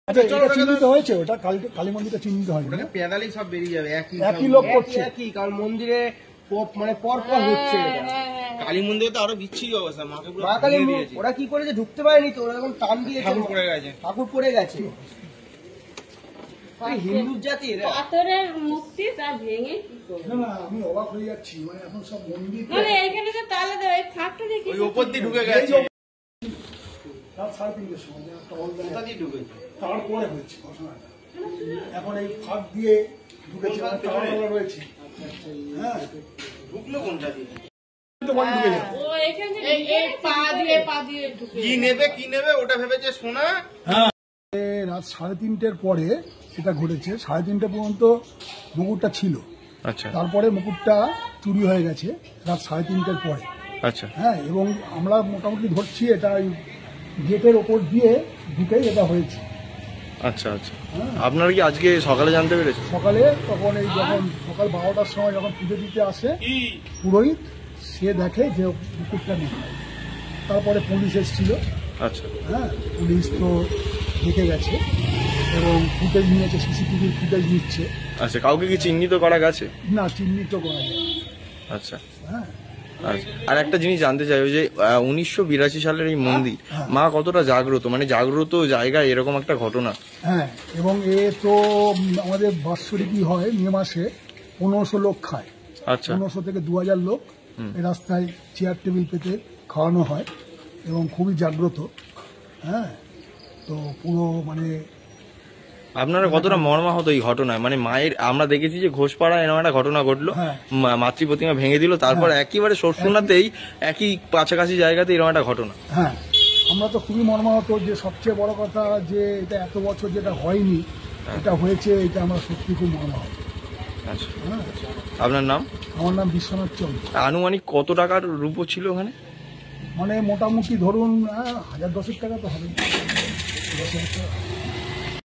চিহ্নিত হয়েছে, ওটা কালী মন্দিরটা চিহ্নিত হয়নি, পেদালি সব বেরিয়ে যাবে একই লোক করছে, একই কারণ মন্দিরে মানে পর পর হচ্ছে। কালী মন্দিরে তো আরো বিচ্ছিরি অবস্থা, মা কালী ওরা কি করেছে ঢুকতে পারেনি তো, ওরা এখন টান দিয়ে ঠাকুর পড়ে গেছে, ঠাকুর পড়ে গেছে। হিন্দু জাতি পাথরের মূর্তি তা ভেঙে কি করবে? না আমি অবাক হয়ে যাচ্ছি, মানে এখন সব মন্দির মানে এইখানে যে তালা দেওয়া এই ফাঁকটা দেখি ওই উপর দিয়ে ঢুকে গেছে, রাত 3:30টার সময় ঢুকেছে, তারপরে হয়েছে ঘটনাটা। এখন এই ফাঁক দিয়ে ঢুকেছে, তালা রয়েছে। হ্যাঁ ঢুকলো কোনটা দিয়ে? ও এখানে পা দিয়ে ঢুকে কি নেবে ওটা ভেবেছে সোনা। রাত 3:30টার পরে এটা ঘটেছে, 3:30 পর্যন্ত মুকুটটা ছিল। আচ্ছা, তারপরে মুকুটটা চুরি হয়ে গেছে রাত 3:30টার পরে। আচ্ছা, হ্যাঁ, এবং আমরা মোটামুটি ধরছি এটা গেটের ওপর দিয়ে ঢুকেই এটা হয়েছে। আচ্ছা, আচ্ছা। আপনারা কি আজকে সকালে জানতে পেরেছেন? সকালে তখন এই যখন সকাল 12টার সময় যখন পুজো দিতে আসে পুরোহিত, সে দেখে যে মুকুটটা নেই। তারপরে পুলিশ এসেছিল। আচ্ছা, হ্যাঁ, পুলিশ তো দেখে গেছে এবং ফুটেজ নিয়েছে, সিসিটিভি ফুটেজ নিচ্ছে। আচ্ছা, কাউকে কি চিহ্নিত করা গেছে? না, চিহ্নিত করা যায়। আচ্ছা, হ্যাঁ, আচ্ছা। আর একটা জিনিস জানতে চাই, যে 1982 সালের এই মন্দির, মা কতটা জাগ্রত, মানে জাগ্রত জায়গায় এরকম একটা ঘটনা। হ্যাঁ, এবং এ তো আমাদের বাৎসরিকই হয়, মে মাসে 1500 লোক খায়। আচ্ছা, 1500 থেকে 2000 লোক এই রাস্তায় চেয়ার টেবিল পেতে খাওয়ানো হয় এবং খুবই জাগ্রত। হ্যাঁ, তো পুরো মানে আপনারা কতটা মর্মাহত এই ঘটনায়? মানে মায়ের, আমরা দেখেছি যে ঘোষপাড়ায় এরকম একটা ঘটনা ঘটলো, মাতৃ প্রতিমা ভেঙে দিল, তারপর একেবারে শোনাতেই একই কাছাকাছি জায়গাতে এরকম একটা ঘটনা। হ্যাঁ, আমরা তো খুবই মর্মাহত। যে সবচেয়ে বড় কথা যে এটা এত বছর যেটা হয়নি, এটা হয়েছে, এটা আমরা সত্যি খুব মর্মাহত। আচ্ছা, হ্যাঁ, আপনার নাম? আমার নাম বিশ্বনাথ চন্দ্র। আনুমানিক কত টাকার রূপো ছিল ওখানে? মানে মোটামুটি ধরুন 1000-10 টাকা তো হবে। 10,000 টাকা।